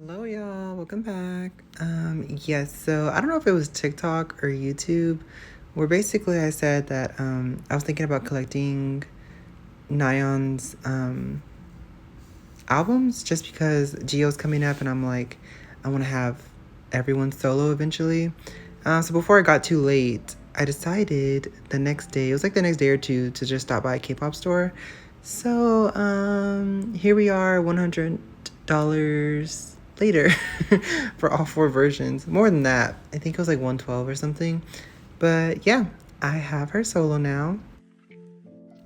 Hello y'all, welcome back. Yes, so I don't know if it was TikTok or YouTube where basically I said that I was thinking about collecting Nayeon's albums just because Jihyo's coming up and I'm like, I want to have everyone solo eventually. So before it got too late, I decided the next day, it was like the next day or two, to just stop by a K-pop store. So here we are, $100 later for all four versions. More than that, I think it was like 112 or something. But yeah, I have her solo now.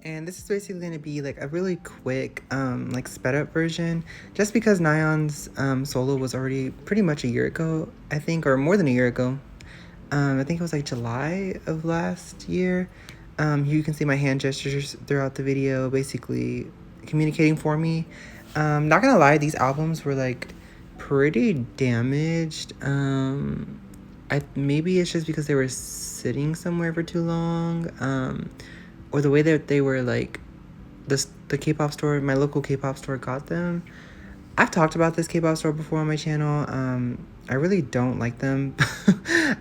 And this is basically going to be like a really quick like sped up version just because Nayeon's solo was already pretty much a year ago, I think, or more than a year ago. I think it was like July of last year. You can see my hand gestures throughout the video, basically communicating for me. Not gonna lie, these albums were like pretty damaged. Maybe it's just because they were sitting somewhere for too long, or the way that they were like the K-pop store, my local K-pop store got them. I've talked about this K-pop store before on my channel. I really don't like them.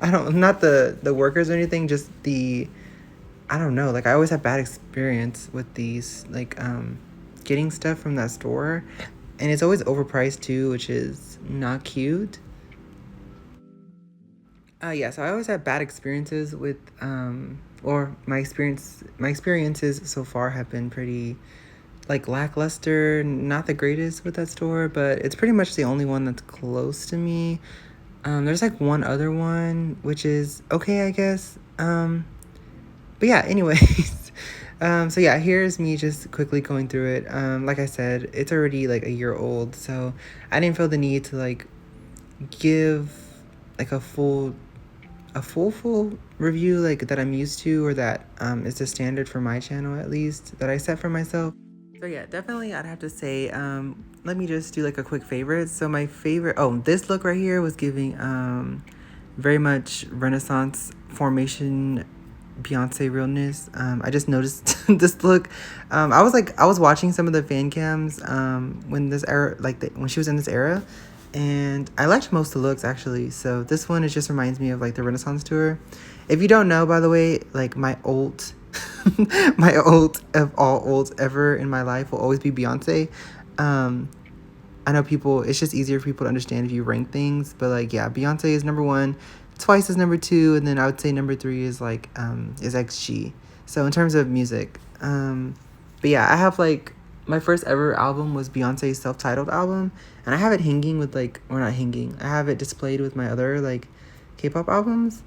Not the workers or anything, just I don't know. Like I always have bad experience with these, like getting stuff from that store, and it's always overpriced too, which is not cute. Yeah, so I always have bad experiences with or my experiences so far have been pretty like lackluster, not the greatest with that store, but it's pretty much the only one that's close to me. There's like one other one which is okay, I guess. But yeah, anyways. So yeah, here's me just quickly going through it. Like I said, it's already like a year old, so I didn't feel the need to like give like a full review like that I'm used to, or that is the standard for my channel, at least that I set for myself. So yeah, definitely I'd have to say, let me just do like a quick favorite. So my favorite, this look right here was giving very much Renaissance formation Beyonce realness. I just noticed this look. I was watching some of the fan cams when this era, when she was in this era, and I liked most of the looks actually. So this one, it just reminds me of like the Renaissance tour. If you don't know, by the way, like my ult my ult of all ults ever in my life will always be Beyonce. I know it's just easier for people to understand if you rank things, but like, yeah, Beyonce is number one, Twice is number two, and then I would say number three is like is XG. So in terms of music, but yeah, I have like my first ever album was Beyonce's self-titled album, and I have it hanging with like, or not hanging, I have it displayed with my other like K-pop albums.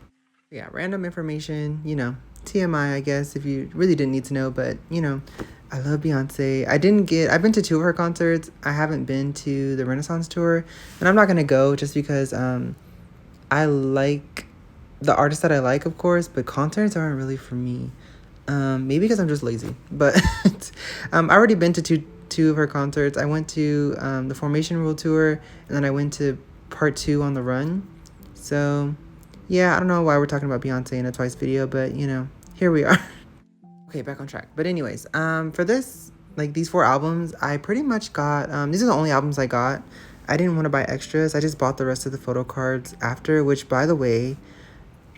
Yeah, random information, TMI, I guess, if you really didn't need to know, but I love Beyonce. I've been to two of her concerts. I haven't been to the Renaissance tour, and I'm not gonna go just because I like the artists that I like, of course, but concerts aren't really for me. Maybe because I'm just lazy, but I already been to two of her concerts. I went to the Formation World Tour, and then I went to part 2 on the Run. So yeah, I don't know why we're talking about Beyonce in a Twice video, but here we are. Okay, back on track. But anyways, for this, like these 4 albums, I pretty much got, these are the only albums I got. I didn't want to buy extras. I just bought the rest of the photo cards after, which, by the way,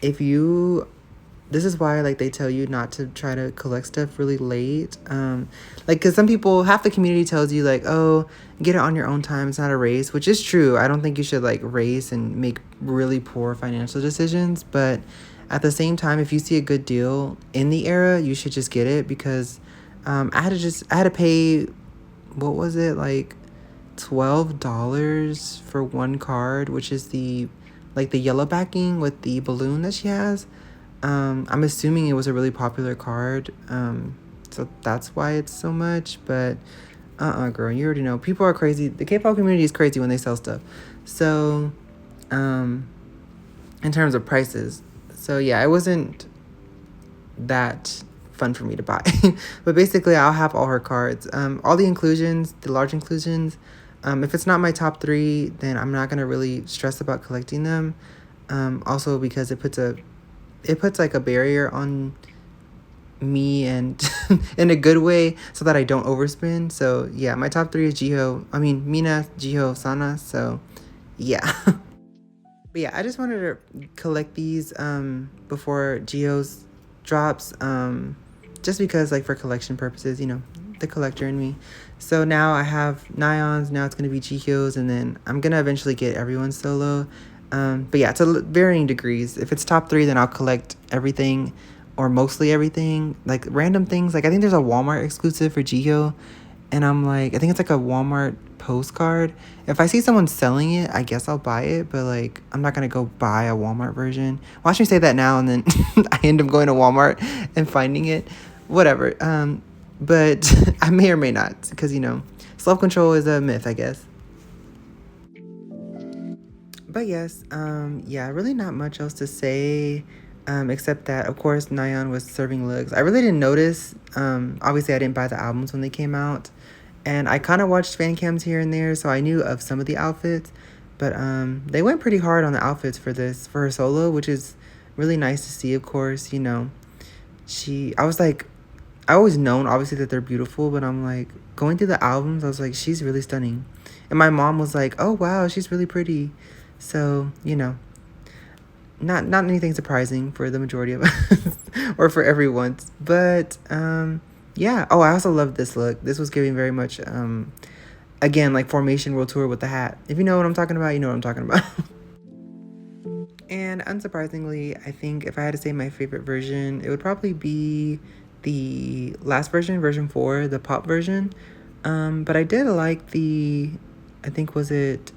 this is why like they tell you not to try to collect stuff really late. Like, because some people, half the community tells you like, oh, get it on your own time, it's not a race, which is true. I don't think you should like race and make really poor financial decisions, but at the same time, if you see a good deal in the era, you should just get it, because I had to pay, what was it, like $12 for one card, which is the yellow backing with the balloon that she has. I'm assuming it was a really popular card, so that's why it's so much. But girl, you already know, people are crazy. The K-pop community is crazy when they sell stuff. So in terms of prices, so yeah, it wasn't that fun for me to buy. But basically, I'll have all her cards, all the inclusions, the large inclusions. If it's not my top 3, then I'm not gonna really stress about collecting them. Also because it puts like a barrier on me, and in a good way, so that I don't overspend. So yeah, my top 3 is Mina, Jihyo, Sana. So Yeah. But yeah, I just wanted to collect these before Jihyo's drops, just because, like, for collection purposes, you know, the collector in me. So now I have Nayeon's, now it's gonna be Jihyo's, and then I'm gonna eventually get everyone's solo. But yeah, to varying degrees. If it's top 3, then I'll collect everything, or mostly everything. Like random things. Like I think there's a Walmart exclusive for Jihyo, and I'm like, I think it's like a Walmart postcard. If I see someone selling it, I guess I'll buy it, but like I'm not gonna go buy a Walmart version. Watch me say that now, and then I end up going to Walmart and finding it. Whatever. But I may or may not, because you know, self-control is a myth, I guess. But yes, yeah, really not much else to say, except that of course Nayeon was serving looks. I really didn't notice. Obviously I didn't buy the albums when they came out, and I kind of watched fan cams here and there, so I knew of some of the outfits. But they went pretty hard on the outfits for her solo, which is really nice to see. Of course, you know, I was like, I always known obviously that they're beautiful, but I'm like going through the albums, I was like, she's really stunning, and my mom was like, oh wow, she's really pretty. So you know, not anything surprising for the majority of us or for everyone, but yeah. Oh, I also love this look. This was giving very much again, like Formation World Tour with the hat. If you know what I'm talking about, you know what I'm talking about. And unsurprisingly, I think if I had to say my favorite version, it would probably be the last version, version 4, the pop version. But I did like I think, was it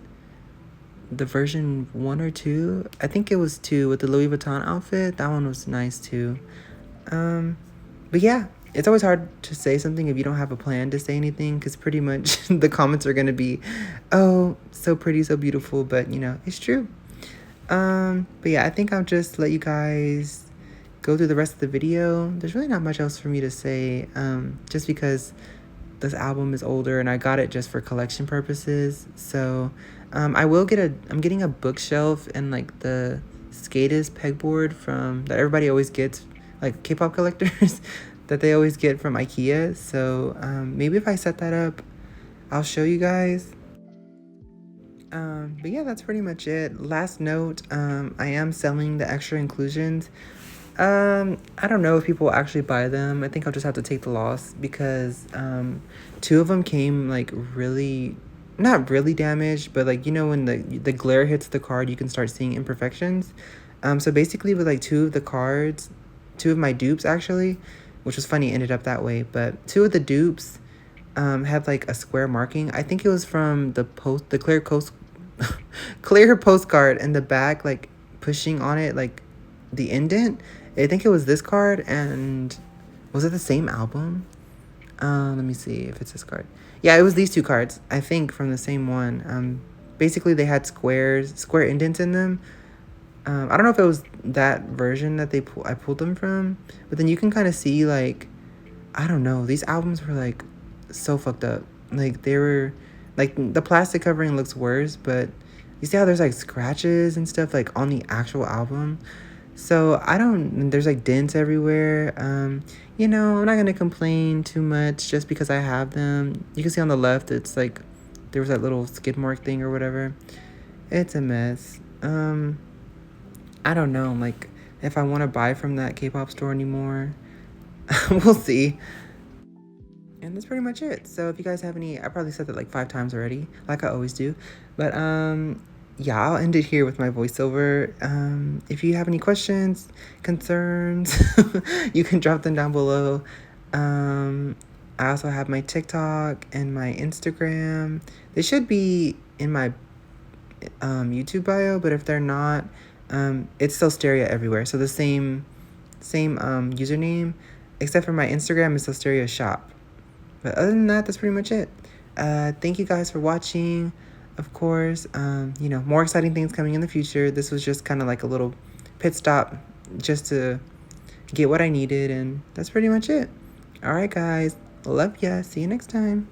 the version 1 or 2? I think it was 2 with the Louis Vuitton outfit. That one was nice too. But yeah, it's always hard to say something if you don't have a plan to say anything, because pretty much the comments are going to be, oh, so pretty, so beautiful, but you know, it's true. But yeah, I think I'll just let you guys go through the rest of the video. There's really not much else for me to say, just because this album is older and I got it just for collection purposes. So I'm getting a bookshelf and like the skatist pegboard that everybody always gets, like K-pop collectors that they always get from IKEA. So maybe if I set that up, I'll show you guys. But yeah, that's pretty much it. Last note, I am selling the extra inclusions. I don't know if people will actually buy them. I think I'll just have to take the loss, because 2 of them came like really, not really damaged, but like, you know, when the glare hits the card, you can start seeing imperfections. So basically with like 2 of the cards, 2 of my dupes actually, which was funny, ended up that way, but 2 of the dupes had like a square marking. I think it was from the clear postcard in the back, like pushing on it, like the indent. I think it was this card, and was it the same album? Let me see if it's this card. Yeah, it was these 2 cards, I think, from the same one. Basically they had square indents in them. I don't know if it was that version that I pulled them from, but then you can kind of see, like, I don't know, these albums were like so fucked up. Like they were, like, the plastic covering looks worse, but you see how there's like scratches and stuff like on the actual album. So there's like dents everywhere. You know, I'm not gonna complain too much just because I have them. You can see on the left, it's like there was that little skid mark thing or whatever. It's a mess. I don't know, like, if I want to buy from that K-pop store anymore. We'll see. And that's pretty much it. So if you guys have I probably said that like 5 times already, like I always do. But yeah, I'll end it here with my voiceover. If you have any questions, concerns, you can drop them down below. I also have my TikTok and my Instagram. They should be in my YouTube bio, but if they're not, it's still Stereo everywhere. So the same username, except for my Instagram is still Stereo Shop. But other than that, that's pretty much it. Thank you guys for watching. Of course, you know, more exciting things coming in the future. This was just kind of like a little pit stop just to get what I needed, and that's pretty much it. All right, guys. Love ya. See you next time.